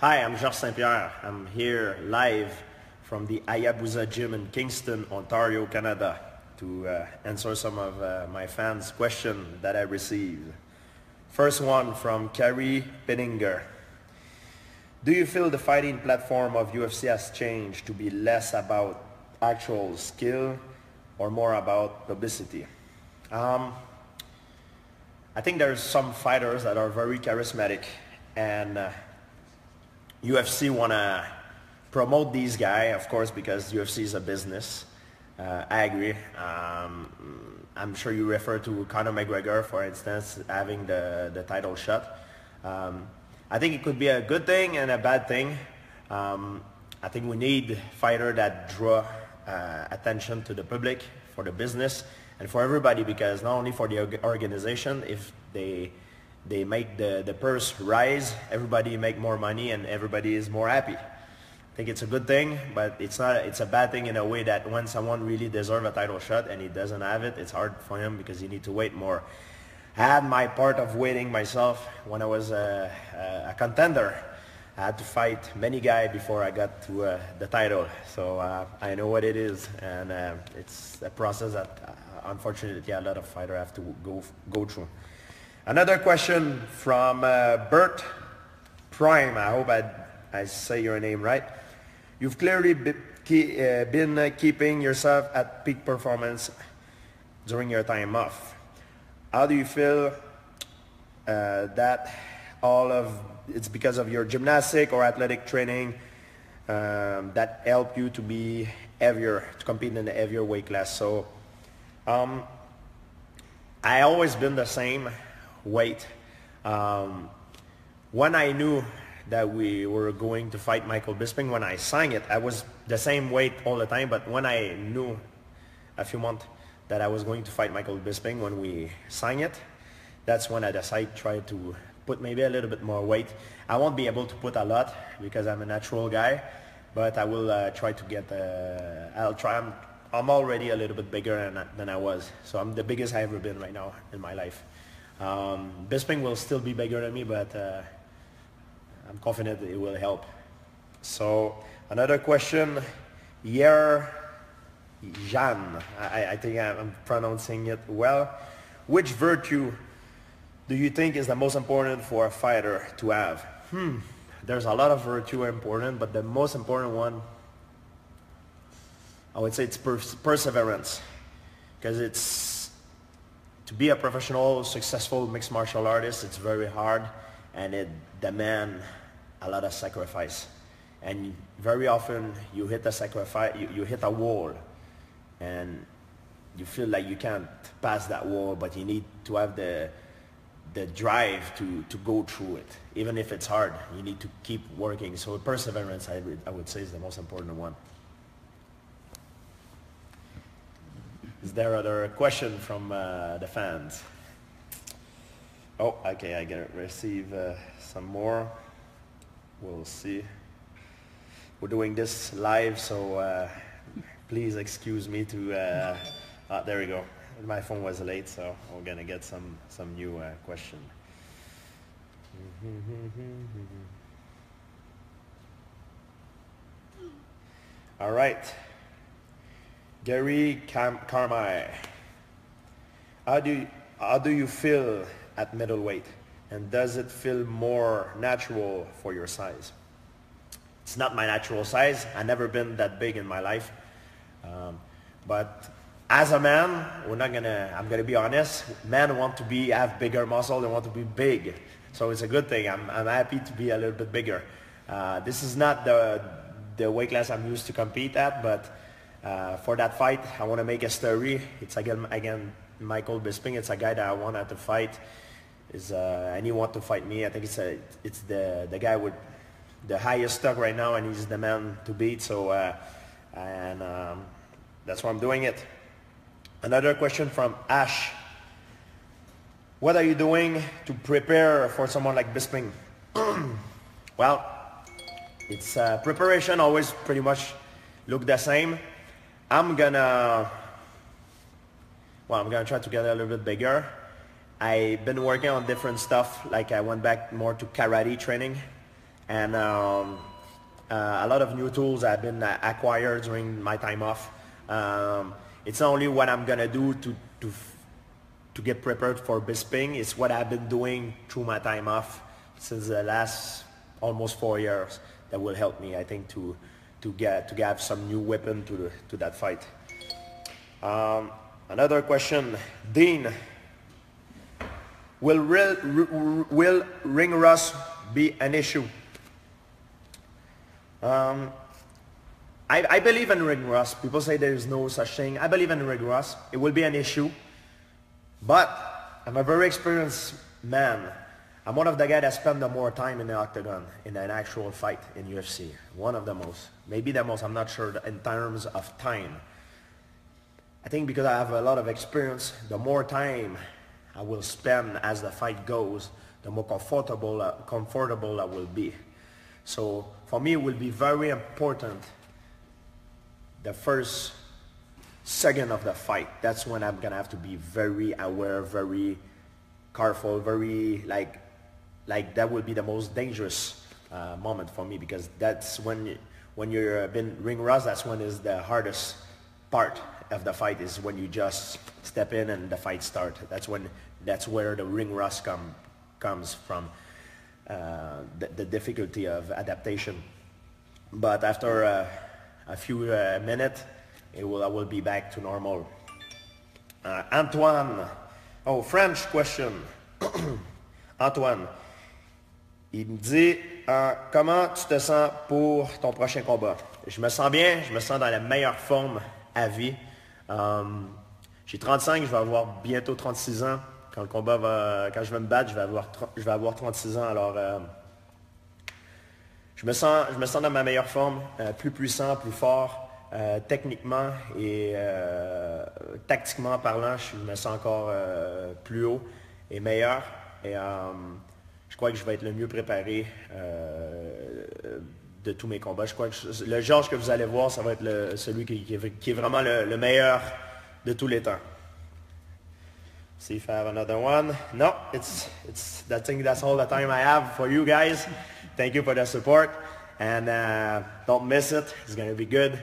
Hi, I'm St Pierre. I'm here live from the Hayabusa gym in Kingston, Ontario, Canada to answer some of my fans' questions that I received. First one from Carrie Penninger. Do you feel the fighting platform of UFC has changed to be less about actual skill or more about publicity? I think there's some fighters that are very charismatic, and UFC want to promote these guys, of course, because UFC is a business. I agree. I'm sure you refer to Conor McGregor, for instance, having the title shot. I think it could be a good thing and a bad thing. I think we need fighters that draw attention to the public, for the business, and for everybody, because not only for the organization, if they make the purse rise, everybody make more money and everybody is more happy. I think it's a good thing, but it's a bad thing in a way that when someone really deserves a title shot and he doesn't have it, it's hard for him because you need to wait more. I had my part of waiting myself when I was a contender. I had to fight many guys before I got to the title, so I know what it is, and it's a process that unfortunately a lot of fighters have to go through. Another question from Bert Prime. I hope I say your name right. You've clearly been keeping yourself at peak performance during your time off. How do you feel that it's because of your gymnastic or athletic training that helped you to be heavier, to compete in the heavier weight class? So I always been the same weight. When I knew that we were going to fight Michael Bisping, when I signed it, I was the same weight all the time. But when I knew a few months that I was going to fight Michael Bisping, when we signed it, that's when I decided to try to put maybe a little bit more weight. I won't be able to put a lot because I'm a natural guy, but I will try to get, I'll try. I'm already a little bit bigger than I was. So I'm the biggest I've ever been right now in my life. Bisping will still be bigger than me, but I'm confident it will help. So another question, Yer Jan, I think I'm pronouncing it well. Which virtue do you think is the most important for a fighter to have? There's a lot of virtue important, but the most important one, I would say it's perseverance, because it's to be a professional, successful mixed martial artist. It's very hard, and it demands a lot of sacrifice. And very often you hit a sacrifice, you hit a wall, and you feel like you can't pass that wall, but you need to have the drive to go through it. Even if it's hard, you need to keep working. So perseverance, I would say, is the most important one. Is there other question from the fans? Oh, okay, I can receive some more. We'll see. We're doing this live, so please excuse me to, there we go. My phone was late, so we're gonna get some new question. All right. Gary Carmine, how do you feel at middleweight, and does it feel more natural for your size? It's not my natural size. I've never been that big in my life, but as a man, I'm gonna be honest. Men want to have bigger muscle. They want to be big, so it's a good thing. I'm happy to be a little bit bigger. This is not the weight class I'm used to compete at, but for that fight, I want to make a story. It's again Michael Bisping. It's a guy that I wanted to fight. And he want to fight me. I think it's the guy with the highest stock right now, and he's the man to beat. So that's why I'm doing it. Another question from Ash. What are you doing to prepare for someone like Bisping? Well, it's preparation always pretty much look the same. I'm gonna try to get a little bit bigger. I've been working on different stuff, like I went back more to karate training. and a lot of new tools have been acquired during my time off. It's not only what I'm gonna do to get prepared for Bisping, it's what I've been doing through my time off since the last almost 4 years that will help me, I think, to have some new weapon to that fight. Another question, Dean, will ring rust be an issue? I believe in ring rust. People say there is no such thing. I believe in ring rust. It will be an issue. But I'm a very experienced man. I'm one of the guys that spend the more time in the octagon in an actual fight in UFC. One of the most. Maybe the most, I'm not sure in terms of time. I think because I have a lot of experience, the more time I will spend as the fight goes, the more comfortable I will be. So for me, it will be very important the first second of the fight. That's when I'm gonna have to be very aware, very careful, very like that will be the most dangerous moment for me, because that's when you're been ring rust. That's when is the hardest part of the fight, is when you just step in and the fight starts. That's where the ring rust comes from, the difficulty of adaptation. But after a few minutes, I will be back to normal. Antoine, French question. Antoine, il me dit, comment tu te sens pour ton prochain combat? Je me sens bien, je me sens dans la meilleure forme à vie. J'ai 35, je vais avoir bientôt 36 ans. Quand je vais me battre, je vais avoir 36 ans. Alors, je me sens dans ma meilleure forme, plus puissant, plus fort, techniquement et tactiquement parlant, je me sens encore plus haut et meilleur. Et je crois que je vais être le mieux préparé de tous mes combats. Je crois que le Georges que vous allez voir, ça va être celui qui est vraiment le meilleur de tous les temps. See if I have another one. No, I think that's all the time I have for you guys. Thank you for the support, and don't miss it. It's going to be good.